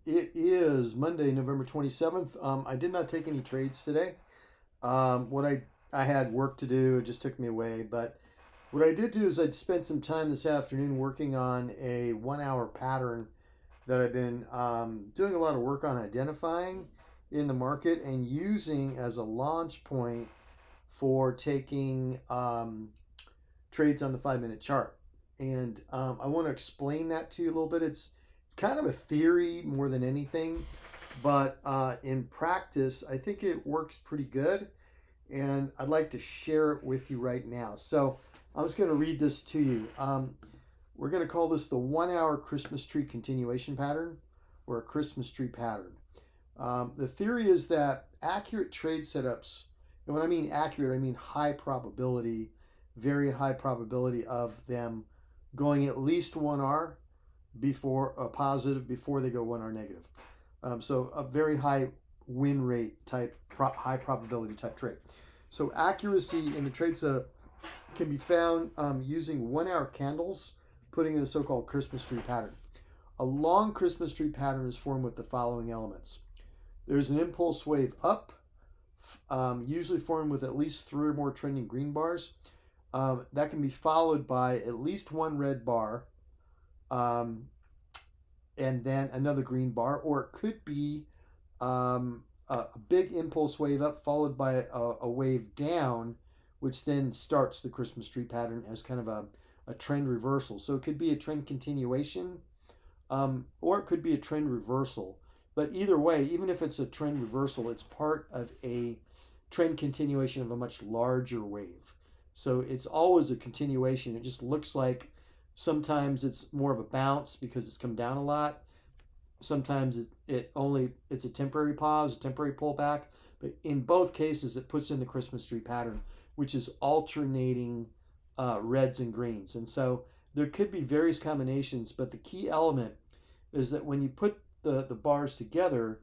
It is Monday, November 27th. I did not take any trades today. What I had work to do, it just took me away. But what I did do is I'd spent some time this afternoon working on a 1 hour pattern that I've been doing a lot of work on identifying in the market and using as a launch point for taking trades on the 5 minute chart. And I want to explain that to you a little bit. It's kind of a theory more than anything, but in practice, I think it works pretty good, and I'd like to share it with you right now. So I'm just going to read this to you. We're going to call this the 1 hour Christmas tree continuation pattern, or a Christmas tree pattern. The theory is that accurate trade setups, and when I mean accurate, I mean high probability, very high probability of them going at least 1R before a positive before they go 1R negative. So a very high win rate type, high probability type trade. So accuracy in the trade setup can be found using 1 hour candles, putting in a so-called Christmas tree pattern. A long Christmas tree pattern is formed with the following elements. There's an impulse wave up, usually formed with at least 3 or more trending green bars. That can be followed by at least one red bar, and then another green bar, or it could be a big impulse wave up followed by a wave down, which then starts the Christmas tree pattern as kind of a trend reversal. So it could be a trend continuation, or it could be a trend reversal. But either way, even if it's a trend reversal, it's part of a trend continuation of a much larger wave. So it's always a continuation. It just looks like sometimes it's more of a bounce because it's come down a lot. Sometimes it's a temporary pause, a temporary pullback. But in both cases, it puts in the Christmas tree pattern, which is alternating reds and greens. And so there could be various combinations, but the key element is that when you put the bars together,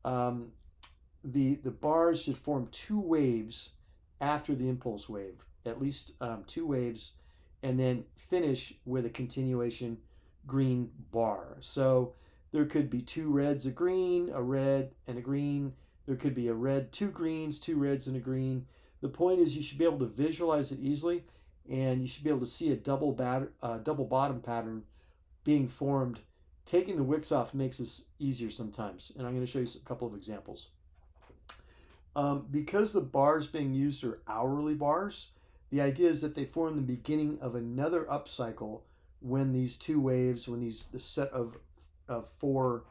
the bars should form two waves after the impulse wave, at least two waves, and then finish with a continuation green bar. So there could be two reds, a green, a red, and a green. There could be a red, two greens, two reds, and a green. The point is you should be able to visualize it easily, and you should be able to see a double bottom pattern being formed. Taking the wicks off makes this easier sometimes, and I'm going to show you a couple of examples. Because the bars being used are hourly bars, the idea is that they form the beginning of another upcycle when these two waves, when the set of four,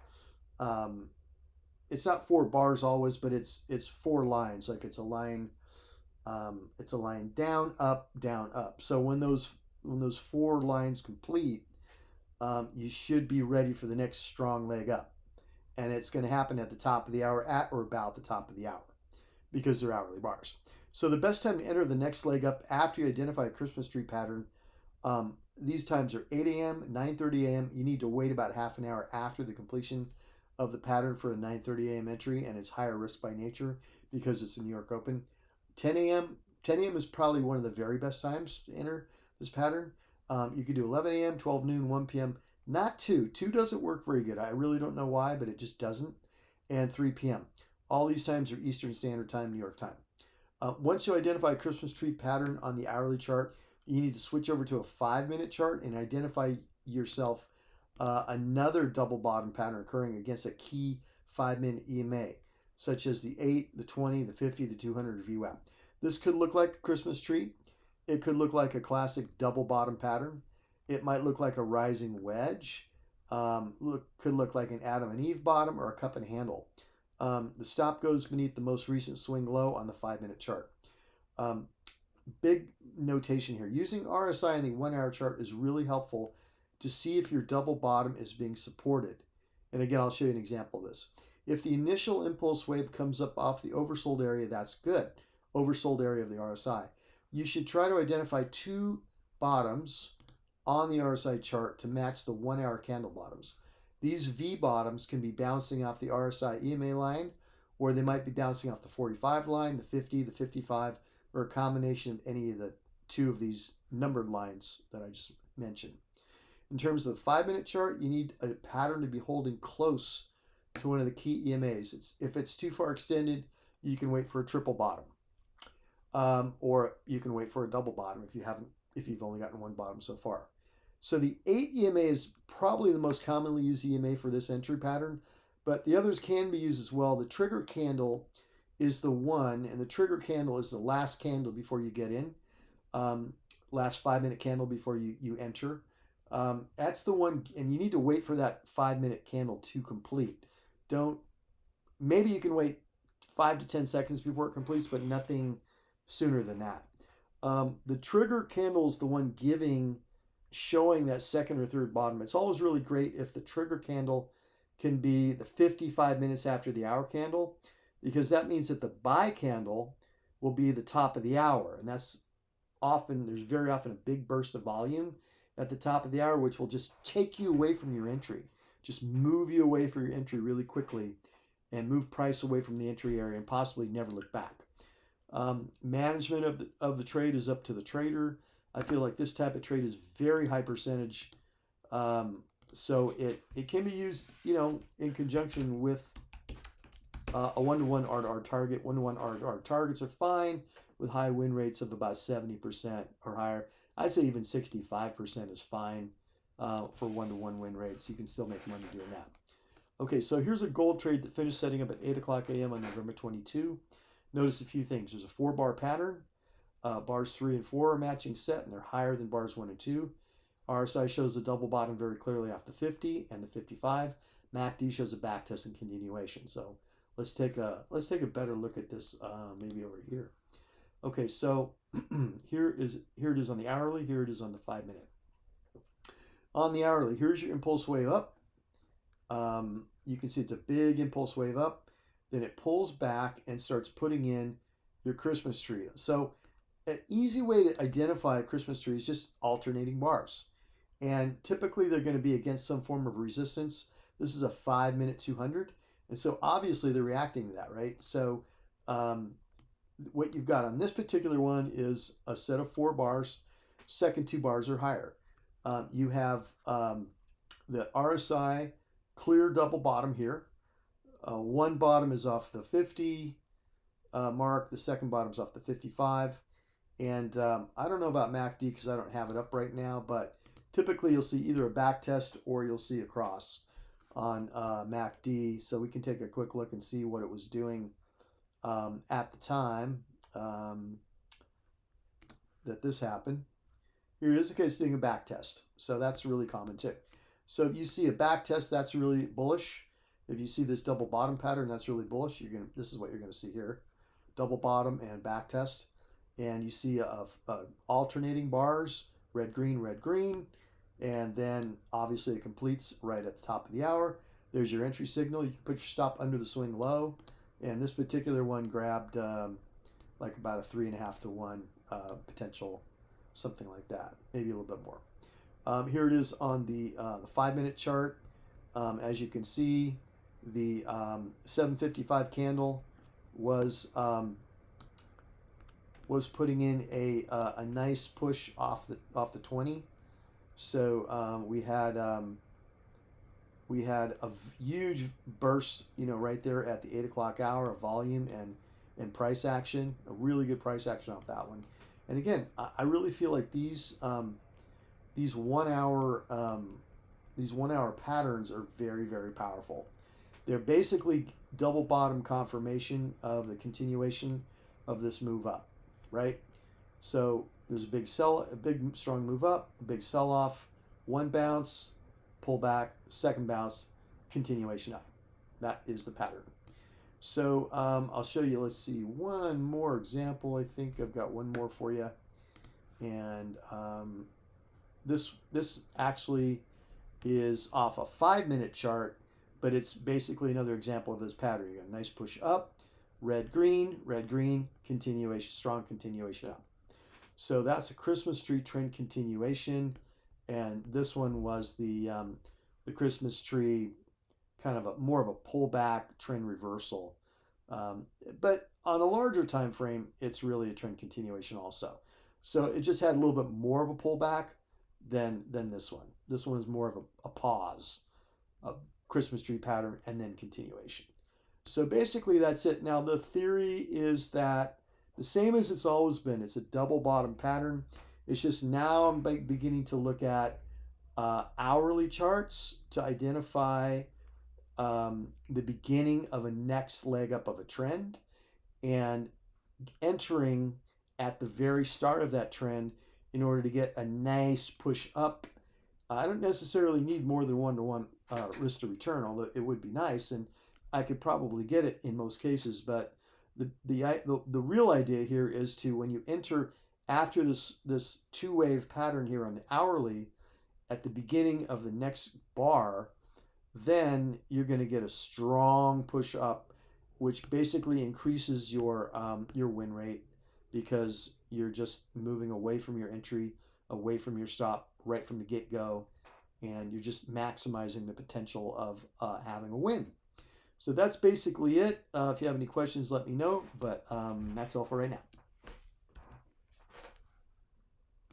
it's not four bars always, but it's four lines. Like it's a line down, up, down, up. So when those four lines complete, you should be ready for the next strong leg up, and it's going to happen at the top of the hour, at or about the top of the hour, because they're hourly bars. So the best time to enter the next leg up after you identify a Christmas tree pattern, these times are 8 a.m., 9:30 a.m. You need to wait about half an hour after the completion of the pattern for a 9:30 a.m. entry, and it's higher risk by nature because it's a New York Open. 10 a.m. 10 a.m. is probably one of the very best times to enter this pattern. You could do 11 a.m., 12 noon, 1 p.m. Not 2. 2 doesn't work very good. I really don't know why, but it just doesn't. And 3 p.m. All these times are Eastern Standard Time, New York time. Once you identify a Christmas tree pattern on the hourly chart, you need to switch over to a 5-minute chart and identify yourself another double bottom pattern occurring against a key 5-minute EMA, such as the 8, the 20, the 50, the 200 VWAP. This could look like a Christmas tree. It could look like a classic double bottom pattern. It might look like a rising wedge. Could look like an Adam and Eve bottom or a cup and handle. The stop goes beneath the most recent swing low on the 5-minute chart. Big notation here. Using RSI in the 1 hour chart is really helpful to see if your double bottom is being supported. And again, I'll show you an example of this. If the initial impulse wave comes up off the oversold area, that's good. Oversold area of the RSI. You should try to identify two bottoms on the RSI chart to match the 1 hour candle bottoms. These V bottoms can be bouncing off the RSI EMA line, or they might be bouncing off the 45 line, the 50, the 55, or a combination of any of the two of these numbered lines that I just mentioned. In terms of the 5-minute chart, you need a pattern to be holding close to one of the key EMAs. If it's too far extended, you can wait for a triple bottom, or you can wait for a double bottom if you've only gotten one bottom so far. So the 8 EMA is probably the most commonly used EMA for this entry pattern, but the others can be used as well. The trigger candle is the one, and the trigger candle is the last candle before you get in, last 5-minute candle before you enter. That's the one, and you need to wait for that 5-minute candle to complete. Maybe you can wait 5 to 10 seconds before it completes, but nothing sooner than that. The trigger candle is the one showing that second or third bottom. It's always really great if the trigger candle can be the 55 minutes after the hour candle, because that means that the buy candle will be the top of the hour, and there's very often a big burst of volume at the top of the hour, which will just take you away from your entry, just move you away from your entry really quickly, and move price away from the entry area and possibly never look back. Management of the trade is up to the trader. I feel like this type of trade is very high percentage, so it can be used, in conjunction with a 1-to-1 R-to-R target. 1-to-1 R-to-R targets are fine with high win rates of about 70% or higher. I'd say even 65% is fine for 1-to-1 win rates. You can still make money doing that. Okay, so here's a gold trade that finished setting up at 8 o'clock a.m. on November 22. Notice a few things. There's a 4-bar pattern. Bars 3 and 4 are matching set, and they're higher than bars 1 and 2. RSI shows a double bottom very clearly off the 50 and the 55. MACD shows a back test and continuation. So let's take a better look at this maybe over here. Okay, so here it is on the hourly. Here it is on the 5-minute. On the hourly, here's your impulse wave up. You can see it's a big impulse wave up. Then it pulls back and starts putting in your Christmas tree. So an easy way to identify a Christmas tree is just alternating bars. And typically they're going to be against some form of resistance. This is a 5-minute 200. And so obviously they're reacting to that, right? So what you've got on this particular one is a set of 4 bars. Second 2 bars are higher. You have the RSI clear double bottom here. One bottom is off the 50 mark. The second bottom is off the 55. And I don't know about MACD because I don't have it up right now, but typically you'll see either a back test or you'll see a cross on MACD. So we can take a quick look and see what it was doing at the time that this happened. Here it is. Okay, it's doing a back test. So that's really common too. So if you see a back test, that's really bullish. If you see this double bottom pattern, that's really bullish. This is what you're going to see here. Double bottom and back test. And you see alternating bars, red, green. And then obviously it completes right at the top of the hour. There's your entry signal. You can put your stop under the swing low. And this particular one grabbed like about a 3.5 to 1 potential, something like that. Maybe a little bit more. Here it is on the 5-minute chart. As you can see, the 755 candle was putting in a nice push off the 20. So we had a huge burst, right there at the 8 o'clock hour of volume and price action. A really good price action off that one. And again, I really feel like these 1 hour patterns are very, very powerful. They're basically double bottom confirmation of the continuation of this move up, right? So there's a big strong move up, a big sell off, one bounce, pull back, second bounce, continuation up. That is the pattern. So I'll show you, let's see, one more example. I think I've got one more for you. And this actually is off a 5-minute chart, but it's basically another example of this pattern. You got a nice push up, red, green, continuation, strong continuation up. So that's a Christmas tree trend continuation. And this one was the Christmas tree kind of more of a pullback trend reversal. But on a larger time frame, it's really a trend continuation also. So it just had a little bit more of a pullback than this one. This one is more of a pause, Christmas tree pattern, and then continuation. So basically that's it. Now the theory is that the same as it's always been. It's a double bottom pattern. It's just now I'm beginning to look at hourly charts to identify the beginning of a next leg up of a trend, and entering at the very start of that trend in order to get a nice push up. I don't necessarily need more than 1-to-1 risk to return, although it would be nice, and I could probably get it in most cases. But the real idea here is to, when you enter after this two wave pattern here on the hourly at the beginning of the next bar, then you're going to get a strong push up, which basically increases your win rate, because you're just moving away from your entry, away from your stop right from the get go, and you're just maximizing the potential of having a win. So that's basically it. If you have any questions, let me know. But that's all for right now.